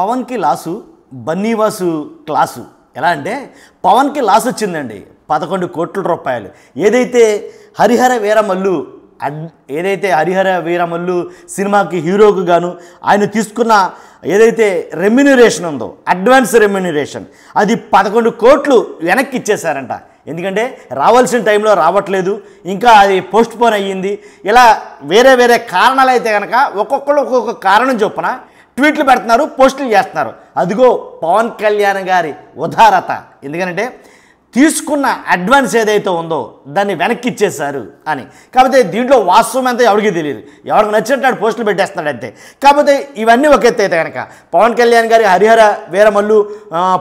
పవన్కి loss, Bunny Vasu class. ఎలా అంటే పవన్కి loss వచ్చిందండి 11 కోట్ల రూపాయలు. ఏదైతే హరిహర వీరమల్లు సినిమాకి హీరోకు గాను ఆయన తీసుకున్న ఏదైతే రెమ్యునరేషన్ ఉందో, అడ్వాన్స్ రెమ్యునరేషన్, అది 11 కోట్లు వెనక్కి ఇచ్చేశారంట. ఎందుకంటే రావాల్సిన టైంలో రావట్లేదు, ఇంకా అది పోస్ట్ పోన్ అయ్యింది. ఇలా వేరే వేరే కారణాలు అయితే కనుక ఒక్కొక్కరు ఒక్కొక్క కారణం చొప్పున ట్వీట్లు పెడుతున్నారు, పోస్టులు చేస్తున్నారు. అదిగో పవన్ కళ్యాణ్ గారి ఉదారత. ఎందుకంటే తీసుకున్న అడ్వాన్స్ ఏదైతే ఉందో దాన్ని వెనక్కి ఇచ్చేశారు అని. కాకపోతే దీంట్లో వాస్తవం అంతా ఎవరికి తెలియదు, ఎవరికి నచ్చినట్టు పోస్టులు పెట్టేస్తున్నాడు అంతే. కాకపోతే ఇవన్నీ ఒక ఎత్తు అయితే కనుక పవన్ కళ్యాణ్ గారి హరిహర వీరమల్లు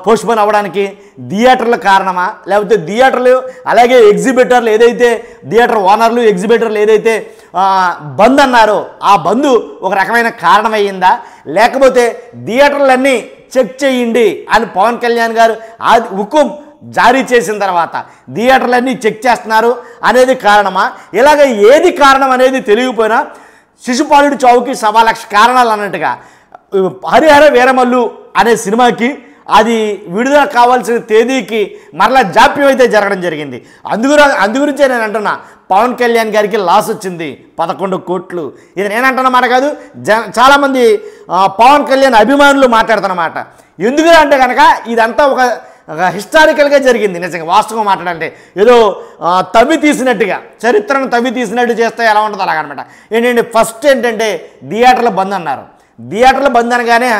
పోస్ట్ పోన్ అవ్వడానికి థియేటర్ల కారణమా, లేకపోతే థియేటర్లు అలాగే ఎగ్జిబిటర్లు ఏదైతే థియేటర్ ఓనర్లు ఎగ్జిబిటర్లు ఏదైతే బంద్ అన్నారో ఆ బంద్ ఒక రకమైన కారణమయ్యిందా, లేకపోతే థియేటర్లన్నీ చెక్ చేయండి అని పవన్ కళ్యాణ్ గారు ఆ హుకుం జారీ చేసిన తర్వాత థియేటర్లన్నీ చెక్ చేస్తున్నారు అనేది కారణమా? ఇలాగ ఏది కారణం అనేది తెలియకపోయినా శిశుపాలుడి చావుకి 1,00,000 కారణాలు అన్నట్టుగా హరిహర వీరమల్లు అనే సినిమాకి అది విడుదల కావాల్సిన తేదీకి మరలా జాప్యం అయితే జరగడం జరిగింది. అందుగురించే నేను అంటున్నా, పవన్ కళ్యాణ్ గారికి లాస్ వచ్చింది 11 కోట్లు. ఇది నేనంటున్నమాట కాదు, చాలామంది పవన్ కళ్యాణ్ అభిమానులు మాట్లాడుతున్నమాట. ఎందుకు అంటే కనుక ఇదంతా ఒక హిస్టారికల్గా జరిగింది. నిజంగా వాస్తవంగా మాట్లాడాలంటే ఏదో తవ్వి తీసినట్టుగా, చరిత్రను తవ్వి తీసినట్టు చేస్తే ఎలా ఉంటుందో అలాగనమాట. ఏంటంటే ఫస్ట్ ఏంటంటే థియేటర్ల బంద్ అన్నారు. థియేటర్ల బంద్ అనగానే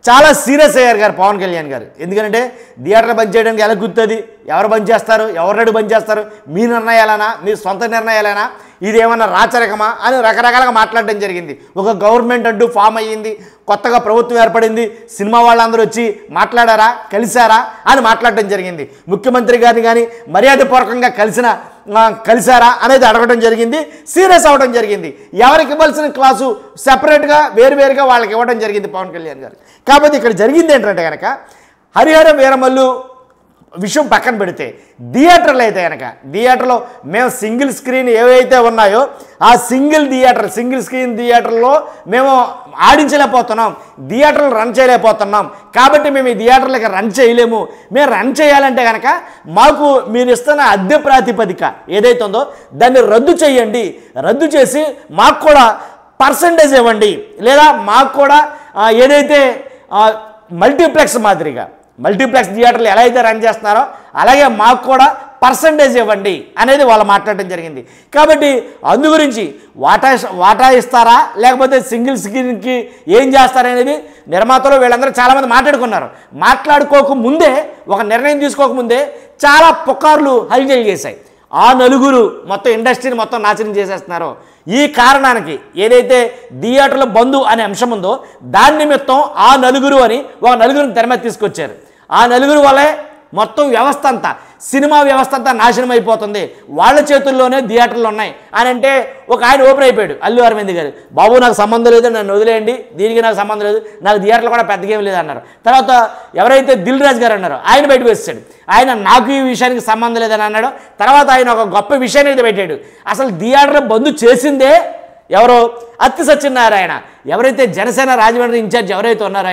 చాలా సీరియస్ అయ్యారు గారు పవన్ కళ్యాణ్ గారు. ఎందుకంటే థియేటర్లు బంద్ చేయడానికి ఎలా గుర్తుంది, ఎవరు బంద్ చేస్తారు, ఎవరినడు బంద్ చేస్తారు, మీ నిర్ణయాలనా, మీ సొంత నిర్ణయాలైనా, ఇదేమన్నా రాచరికమా అని రకరకాలుగా మాట్లాడడం జరిగింది. ఒక గవర్నమెంట్ అంటూ ఫామ్ అయ్యింది, కొత్తగా ప్రభుత్వం ఏర్పడింది, సినిమా వాళ్ళందరూ వచ్చి మాట్లాడారా, కలిశారా అని మాట్లాడడం జరిగింది. ముఖ్యమంత్రి గారిని కానీ మర్యాదపూర్వకంగా కలిశారా అనేది అడగడం జరిగింది, సీరియస్ అవ్వడం జరిగింది. ఎవరికి ఇవ్వాల్సిన క్లాసు సెపరేట్గా వేరువేరుగా వాళ్ళకి ఇవ్వడం జరిగింది పవన్ కళ్యాణ్ గారు. కాకపోతే ఇక్కడ జరిగింది ఏంటంటే కనుక హరిహర వీరమల్లు విషయం పక్కన పెడితే థియేటర్లు అయితే కనుక థియేటర్లో మేము సింగిల్ స్క్రీన్ ఏవైతే ఉన్నాయో ఆ సింగిల్ స్క్రీన్ థియేటర్లో మేము ఆడించలేకపోతున్నాం, థియేటర్లు రన్ చేయలేకపోతున్నాం. కాబట్టి మేము ఈ థియేటర్లకి రన్ చేయలేము. మేము రన్ చేయాలంటే కనుక మాకు మీరు ఇస్తున్న అద్దె ప్రాతిపదిక ఏదైతే ఉందో దాన్ని రద్దు చేయండి, రద్దు చేసి మాకు కూడా పర్సంటేజ్ ఇవ్వండి, లేదా మాకు కూడా ఏదైతే మల్టీప్లెక్స్ థియేటర్లు ఎలా అయితే రన్ చేస్తున్నారో అలాగే మాకు కూడా పర్సంటేజ్ ఇవ్వండి అనేది వాళ్ళు మాట్లాడటం జరిగింది. కాబట్టి అందు గురించి వాటా ఇస్తారా లేకపోతే సింగిల్ స్క్రీన్కి ఏం చేస్తారనేది నిర్మాతలు వీళ్ళందరూ చాలామంది మాట్లాడుకోకముందే, ఒక నిర్ణయం తీసుకోకముందే చాలా పుకార్లు హల్చల్ చేశాయి. ఆ నలుగురు మొత్తం ఇండస్ట్రీని మొత్తం నాశనం చేసేస్తున్నారు. ఈ కారణానికి ఏదైతే థియేటర్ల బంధు అనే అంశం ఉందో దాని నిమిత్తం ఆ నలుగురు అని ఒక నలుగురిని తెర మీద తీసుకొచ్చారు. ఆ నలుగురు వల్లే మొత్తం వ్యవస్థ అంతా, సినిమా వ్యవస్థ అంతా నాశనం అయిపోతుంది, వాళ్ళ చేతుల్లోనే థియేటర్లు ఉన్నాయి అని అంటే ఒక ఆయన ఓపెన్ అయిపోయాడు, అల్లు అరవింద్ గారు. బాబు నాకు సంబంధం లేదు, నన్ను వదిలేయండి, దీనికి నాకు సంబంధం లేదు, నాకు థియేటర్లు కూడా పెద్దగా ఏం లేదు అన్నారు. తర్వాత ఎవరైతే దిల్ రాజు గారు అన్నారో ఆయన బయటకు వచ్చాడు, ఆయన నాకు ఈ విషయానికి సంబంధం లేదని అన్నాడు. తర్వాత ఆయన ఒక గొప్ప విషయాన్ని అయితే పెట్టాడు, అసలు థియేటర్ బంద్ చేసిందే ఎవరో అత్తి సత్యనారాయణ, ఎవరైతే జనసేన రాజమండ్రి ఇన్ఛార్జ్ ఎవరైతే ఉన్నారో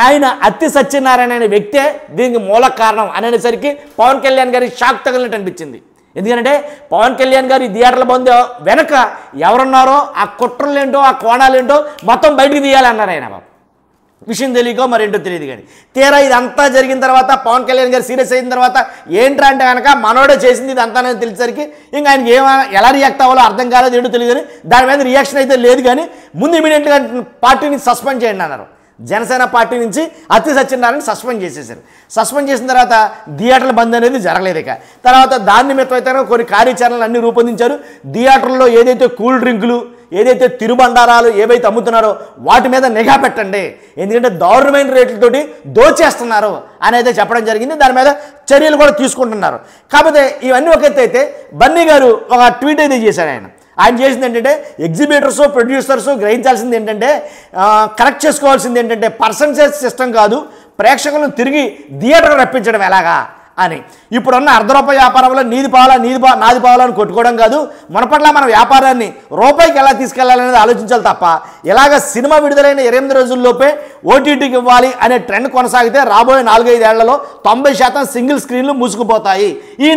ఆయన అత్తి సత్యనారాయణ అనే వ్యక్తే దీనికి మూల కారణం అనేసరికి పవన్ కళ్యాణ్ గారికి షాక్ తగిలినట్టు అనిపించింది. ఎందుకంటే పవన్ కళ్యాణ్ గారు ఈ థియేటర్ల బంద్ వెనక ఎవరున్నారో ఆ కుట్రలేంటో ఆ కోణాలేంటో మొత్తం బయటికి తీయాలన్నారు ఆయన. విషయం తెలియకో మరేంటో తెలియదు. కానీ తీరా ఇదంతా జరిగిన తర్వాత పవన్ కళ్యాణ్ గారు సీరియస్ అయిన తర్వాత ఏంట్రా అంటే కనుక మనోడే చేసింది ఇదంతా అనేది తెలిసేసరికి ఇంకా ఆయనకి ఎలా రియాక్ట్ అవ్వాలో అర్థం కాలేదు, ఏంటో తెలియదు. కానీ దాని మీద రియాక్షన్ అయితే లేదు. కానీ ముందు ఇమీడియట్గా పార్టీని సస్పెండ్ చేయండి అన్నారు. జనసేన పార్టీ నుంచి అత్తి సత్యనారాయణ సస్పెండ్ చేసేసారు. సస్పెండ్ చేసిన తర్వాత థియేటర్ల బంద్ అనేది జరగలేదు. ఇక తర్వాత దాని నిమిత్తం అయితే కొన్ని కార్యాచరణలు అన్నీ రూపొందించారు. థియేటర్లో ఏదైతే కూల్ డ్రింకులు, ఏదైతే తిరుబండారాలు ఏవైతే అమ్ముతున్నారో వాటి మీద నిఘా పెట్టండి, ఎందుకంటే దారుణమైన రేట్లతోటి దోచేస్తున్నారు అనేది చెప్పడం జరిగింది. దాని మీద చర్యలు కూడా తీసుకుంటున్నారు. కాకపోతే ఇవన్నీ ఒక ఎత్తు అయితే బన్నీ గారు ఒక ట్వీట్ అయితే చేశారు. ఆయన చేసింది ఏంటంటే ఎగ్జిబిటర్స్ ప్రొడ్యూసర్స్ గ్రహించాల్సింది ఏంటంటే, కరెక్ట్ చేసుకోవాల్సింది ఏంటంటే పర్సంటేజ్ సిస్టమ్ కాదు, ప్రేక్షకులను తిరిగి థియేటర్ రప్పించడం ఎలాగా అని. ఇప్పుడున్న అర్ధ రూపాయి వ్యాపారంలో నాది పావాలా అని కొట్టుకోవడం కాదు, మునపట్ల మన వ్యాపారాన్ని రూపాయికి ఎలా తీసుకెళ్లాలనేది ఆలోచించాలి తప్ప ఇలాగ సినిమా విడుదలైన 28 రోజుల్లోపే ఓటీటీకి ఇవ్వాలి అనే ట్రెండ్ కొనసాగితే రాబోయే 4-5 ఏళ్లలో 90% సింగిల్ స్క్రీన్లు మూసుకుపోతాయి.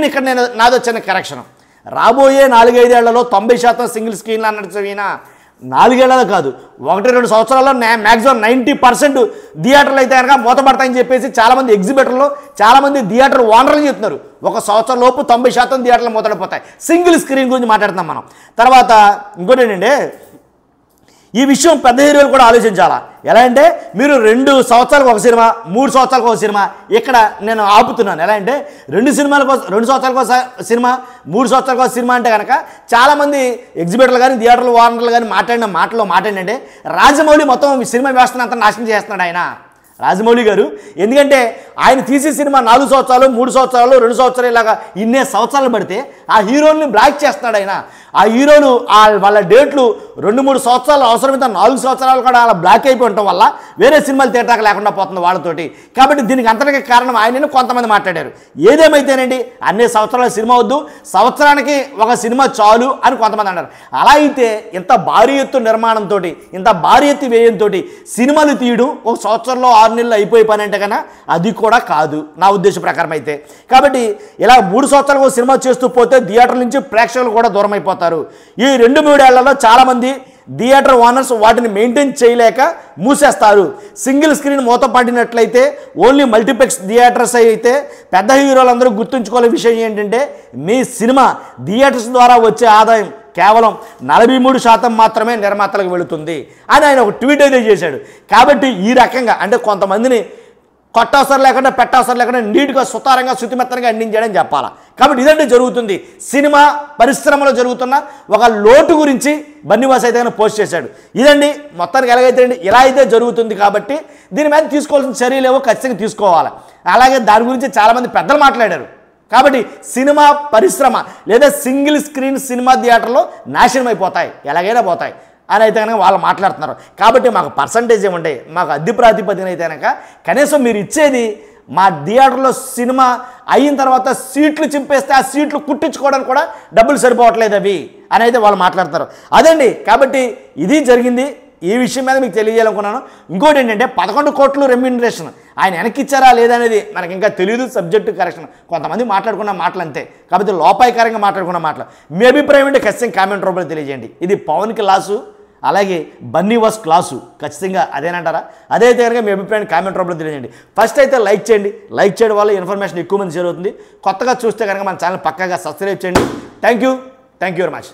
ఇక్కడ నాది వచ్చిన కరెక్షన్. రాబోయే 4-5 ఏళ్లలో 90% సింగిల్ స్క్రీన్లు అన్నట్టు ఈయన 4 ఏళ్ళలో కాదు, 1-2 సంవత్సరాల్లో మ్యాక్సిమం 90% థియేటర్లు అయితే కనుక మూతపడతాయని చెప్పేసి చాలామంది ఎగ్జిబిటర్లు, చాలామంది థియేటర్ ఓనర్లు చెప్తున్నారు. 1 సంవత్సరం లోపు 90% థియేటర్లు మూతపడిపోతాయి. సింగిల్ స్క్రీన్ గురించి మాట్లాడుతున్నాం మనం. తర్వాత ఇంకోటి ఏంటంటే, ఈ విషయం పెద్ద హీరోలు కూడా ఆలోచించాలా. ఎలా అంటే మీరు 2 సంవత్సరాలకు ఒక సినిమా, 3 సంవత్సరాలకు ఒక సినిమా, ఇక్కడ నేను ఆపుతున్నాను. ఎలా అంటే 2 సంవత్సరాలకు ఒక సినిమా, 3 సంవత్సరాలకు ఒక సినిమా అంటే కనుక చాలామంది ఎగ్జిబిటర్లు కానీ థియేటర్లు ఓనర్లు కానీ మాట్లాడిన మాటలో ఏంటంటే రాజమౌళి మొత్తం సినిమా వ్యవస్థను అంతా నాశనం చేస్తున్నాడు ఆయన, రాజమౌళి గారు. ఎందుకంటే ఆయన తీసే సినిమా 4 సంవత్సరాలు, 3 సంవత్సరాలు, 2 సంవత్సరాలు ఇలాగా ఇన్నే సంవత్సరాలు పడితే ఆ హీరోల్ని బ్లాక్ చేస్తున్నాడు ఆయన. ఆ హీరోలు వాళ్ళ డేట్లు 2-3 సంవత్సరాలు, అవసరమైతే 4 సంవత్సరాలు కూడా అలా బ్లాక్ అయిపోయి ఉండటం వల్ల వేరే సినిమాలు తీయటానికి లేకుండా పోతుంది వాళ్ళతోటి. కాబట్టి దీనికి అంతటికీ కారణం ఆయనని కొంతమంది మాట్లాడారు. ఏదేమైతేనండి అన్ని సంవత్సరాల సినిమా వద్దు, సంవత్సరానికి ఒక సినిమా చాలు అని కొంతమంది అన్నారు. అలా అయితే ఇంత భారీ ఎత్తు నిర్మాణంతో, ఇంత భారీ ఎత్తు వ్యయంతో సినిమాలు తీయడం 1 సంవత్సరంలో 6 నెలలు అయిపోయి పని అంటే కన్నా అది కూడా కాదు నా ఉద్దేశం ప్రకారం అయితే. కాబట్టి ఇలా 3 సంవత్సరాలకు ఒక సినిమా చేస్తూ పోతే థియేటర్ నుంచి ప్రేక్షకులు కూడా దూరం అయిపోతారు. ఈ 2-3 ఏళ్లలో చాలామంది థియేటర్ ఓనర్స్ వాటిని మెయింటైన్ చేయలేక మూసేస్తారు. సింగిల్ స్క్రీన్ మూత పడినట్లయితే ఓన్లీ మల్టీప్లెక్స్ థియేటర్స్ అయితే పెద్ద హీరోలందరూ గుర్తుంచుకోవాల్సిన విషయం ఏంటంటే మీ సినిమా థియేటర్స్ ద్వారా వచ్చే ఆదాయం కేవలం 43% మాత్రమే నిర్మాతలకు వెళుతుంది అని ఆయన ఒక ట్వీట్ అయితే చేశాడు. కాబట్టి ఈ రకంగా అంటే కొంతమందిని కొట్టవసరం లేకుండా పెట్టవసరం లేకుండా నీట్గా సుతారంగా శుతిమెత్తనంగా అందించాడని చెప్పాలా. కాబట్టి ఇదంటే జరుగుతుంది. సినిమా పరిశ్రమలో జరుగుతున్న ఒక లోటు గురించి బన్నీవాస్ అయితే పోస్ట్ చేశాడు. ఇదండి మొత్తానికి ఎలాగైతే ఇలా అయితే జరుగుతుంది. కాబట్టి దీని మీద తీసుకోవాల్సిన చర్యలు ఏవో ఖచ్చితంగా తీసుకోవాలి. అలాగే దాని గురించి చాలామంది పెద్దలు మాట్లాడారు. కాబట్టి సినిమా పరిశ్రమ లేదా సింగిల్ స్క్రీన్ సినిమా థియేటర్లో నాశనం అయిపోతాయి, ఎలాగైనా పోతాయి అని అయితే కనుక వాళ్ళు మాట్లాడుతున్నారు. కాబట్టి మాకు పర్సంటేజ్ ఏముంటాయి, మాకు అద్దె ప్రాతిపదికన అయితే కనుక కనీసం మీరు ఇచ్చేది మా థియేటర్లో సినిమా అయిన తర్వాత సీట్లు చింపేస్తే ఆ సీట్లు కుట్టించుకోవడానికి కూడా డబ్బులు సరిపోవట్లేదు అవి అని అయితే వాళ్ళు మాట్లాడతారు. అదండి. కాబట్టి ఇది జరిగింది. ఈ విషయం మీద మీకు తెలియజేయాలనుకున్నాను. ఇంకోటి ఏంటంటే 11 కోట్లు రెమ్యూనరేషన్ ఆయన వెనక్కి ఇచ్చారా లేదనేది మనకి ఇంకా తెలియదు. సబ్జెక్టు కరెక్షన్ కొంతమంది మాట్లాడుకున్న మాటలు అంతే. కాబట్టి లోపాయకారంగా మాట్లాడుకున్న మాటలు మీ అభిప్రాయం అంటే ఖచ్చితంగా కామెంట్ రూపంలో తెలియజేయండి. ఇది పవన్కి లాసు, అలాగే బన్నీవాస్ క్లాసు ఖచ్చితంగా అదేనంటారా? అదైతే కనుక మీ అభిప్రాయాన్ని కామెంట్ రూపంలో తెలియజేయండి. ఫస్ట్ అయితే లైక్ చేయండి. లైక్ చేయడం వల్ల ఇన్ఫర్మేషన్ ఎక్కువ మంది షేర్ అవుతుంది. కొత్తగా చూస్తే కనుక మన ఛానల్ పక్కాగా సబ్స్క్రైబ్ చేయండి. Thank you very much.